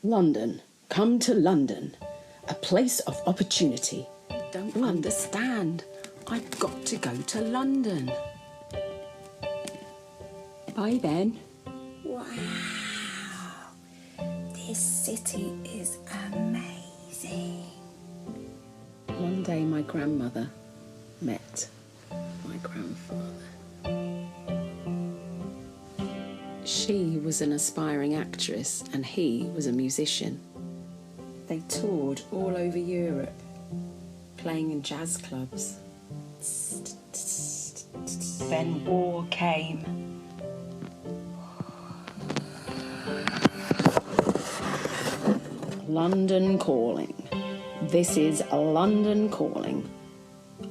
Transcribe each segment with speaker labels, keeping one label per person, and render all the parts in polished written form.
Speaker 1: London. Come to London. A place of opportunity.
Speaker 2: Don't understand. I've got to go to London. Bye then.
Speaker 3: Wow. This city is amazing.
Speaker 1: One day my grandmother met my grandfather. She was an aspiring actress and he was a musician. They toured all over Europe, playing in jazz clubs.
Speaker 3: Then war came.
Speaker 1: London calling. This is London calling.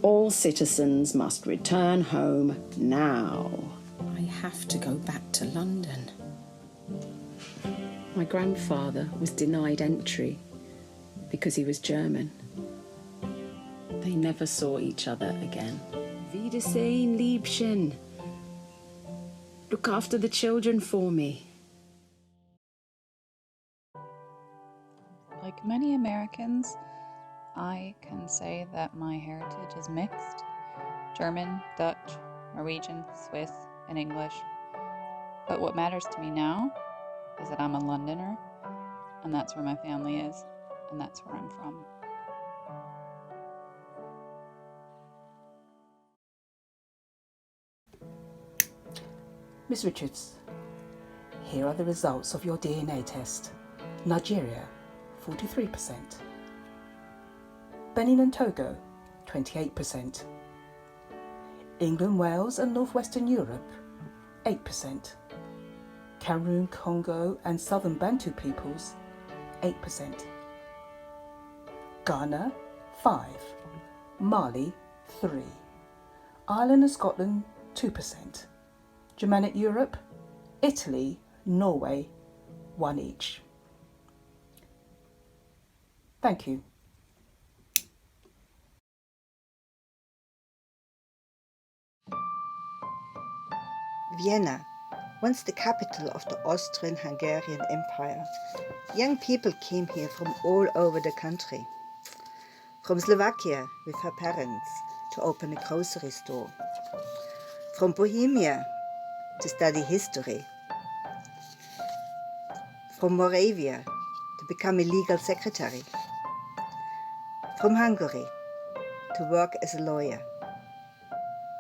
Speaker 1: All citizens must return home now. I have to go back to London. My grandfather was denied entry because he was German. They never saw each other again. Wiedersehen, Liebchen. Look after the children for me.
Speaker 4: Like many Americans, I can say that my heritage is mixed. German, Dutch, Norwegian, Swiss, and English. But what matters to me now is that I'm a Londoner, and that's where my family is, and that's where I'm from.
Speaker 5: Miss Richards, here are the results of your DNA test. Nigeria, 43%. Benin and Togo, 28%. England, Wales and Northwestern Europe, 8%. Cameroon, Congo and Southern Bantu peoples, 8%. Ghana, 5. Mali, 3. Ireland and Scotland, 2%. Germanic Europe, Italy, Norway, 1 each. Thank you.
Speaker 6: Vienna, once the capital of the Austrian-Hungarian Empire. Young people came here from all over the country. From Slovakia with her parents to open a grocery store. From Bohemia to study history. From Moravia to become a legal secretary. From Hungary to work as a lawyer.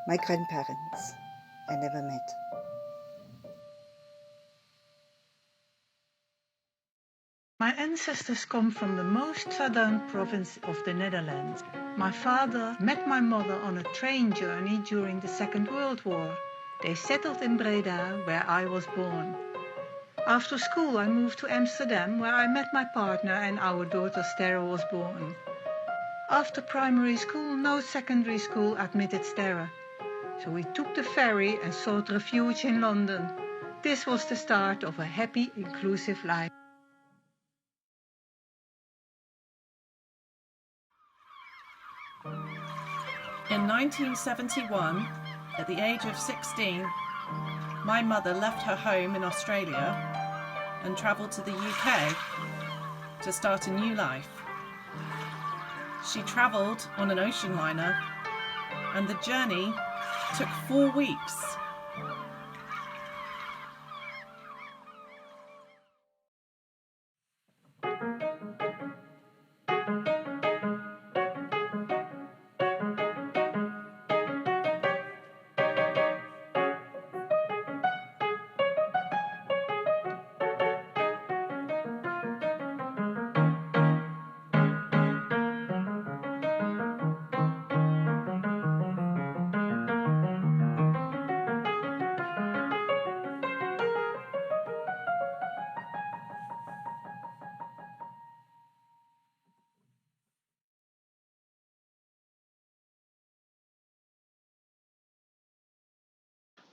Speaker 6: My grandparents I never met.
Speaker 7: My ancestors come from the most southern province of the Netherlands. My father met my mother on a train journey during the Second World War. They settled in Breda, where I was born. After school I moved to Amsterdam, where I met my partner and our daughter Sterre was born. After primary school, no secondary school admitted Sterre. So we took the ferry and sought refuge in London. This was the start of a happy, inclusive life.
Speaker 8: In 1971, at the age of 16, my mother left her home in Australia and travelled to the UK to start a new life. She travelled on an ocean liner and the journey took 4 weeks.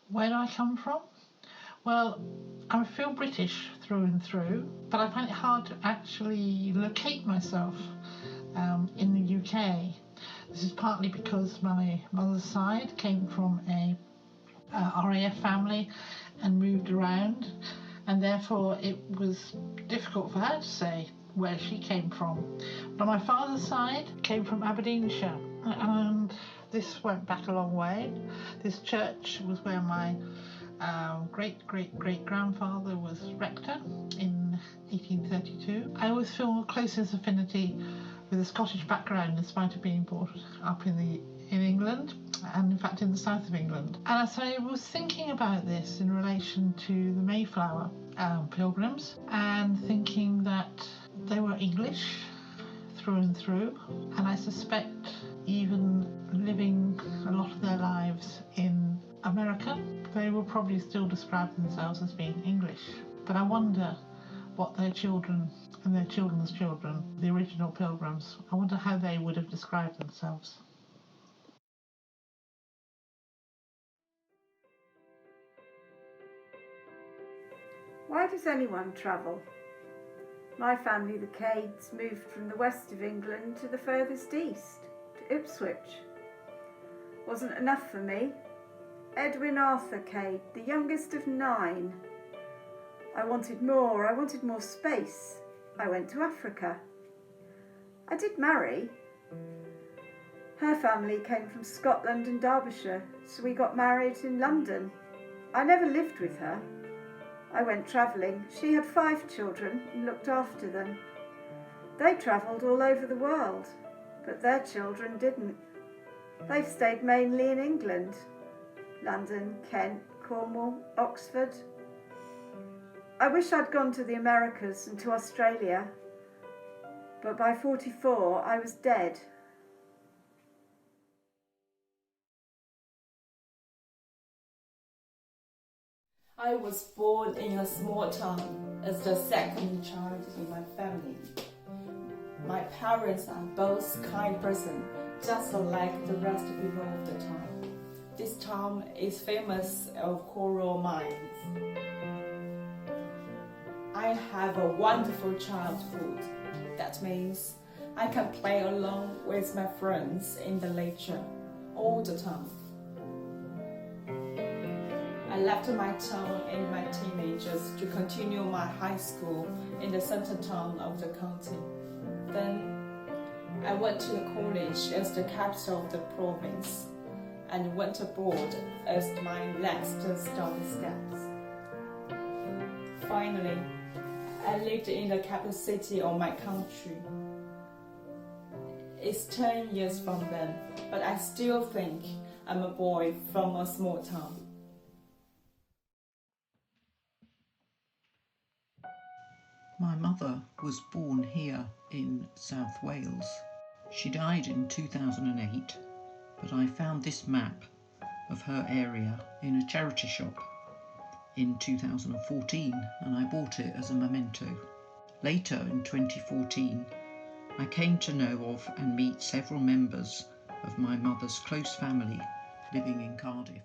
Speaker 9: Where do I come from? Well, I feel British through and through, but I find it hard to actually locate myself in the UK. This is partly because my mother's side came from a RAF family and moved around, and therefore it was difficult for her to say where she came from. But on my father's side, came from Aberdeenshire, and this went back a long way. This church was where my great-great-great-grandfather was rector in 1832. I always feel a closest affinity with a Scottish background in spite of being brought up in England, and in fact in the south of England. And so I was thinking about this in relation to the Mayflower pilgrims, and thinking that they were English through and through, and I suspect even living a lot of their lives in America, they will probably still describe themselves as being English. But I wonder what their children and their children's children, the original pilgrims, I wonder how they would have described themselves.
Speaker 10: Why does anyone travel? My family, the Cades, moved from the west of England to the furthest east, to Ipswich. Wasn't enough for me. Edwin Arthur Cade, the youngest of 9. I wanted more space. I went to Africa. I did marry. Her family came from Scotland and Derbyshire, so we got married in London. I never lived with her. I went travelling. She had 5 children and looked after them. They travelled all over the world, but their children didn't. They've stayed mainly in England. London, Kent, Cornwall, Oxford. I wish I'd gone to the Americas and to Australia, but by 44 I was dead.
Speaker 11: I was born in a small town as the second child in my family. My parents are both kind persons, just like the rest of people of the town. This town is famous of coral mines. I have a wonderful childhood. That means I can play along with my friends in the nature all the time. I left my town in my teenagers to continue my high school in the center town of the county. Then I went to the college as the capital of the province and went abroad as my next study steps. Finally, I lived in the capital city of my country. It's 10 years from then, but I still think I'm a boy from a small town.
Speaker 12: My mother was born here in South Wales. She died in 2008, but I found this map of her area in a charity shop in 2014 and I bought it as a memento. Later in 2014, I came to know of and meet several members of my mother's close family living in Cardiff.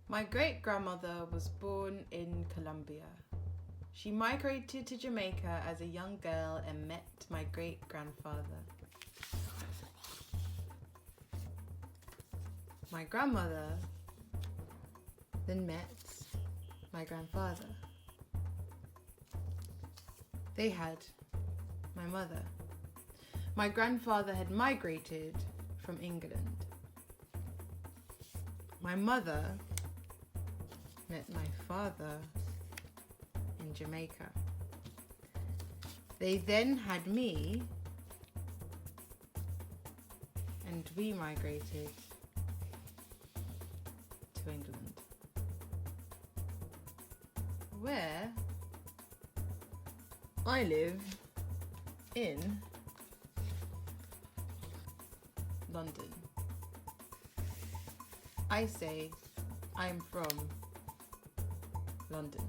Speaker 13: My great-grandmother was born in Colombia. She migrated to Jamaica as a young girl and met my great-grandfather. My grandmother then met my grandfather. They had my mother. My grandfather had migrated from England. My mother met my father in Jamaica. They then had me, and we migrated to England, where I live in London. I say I'm from London.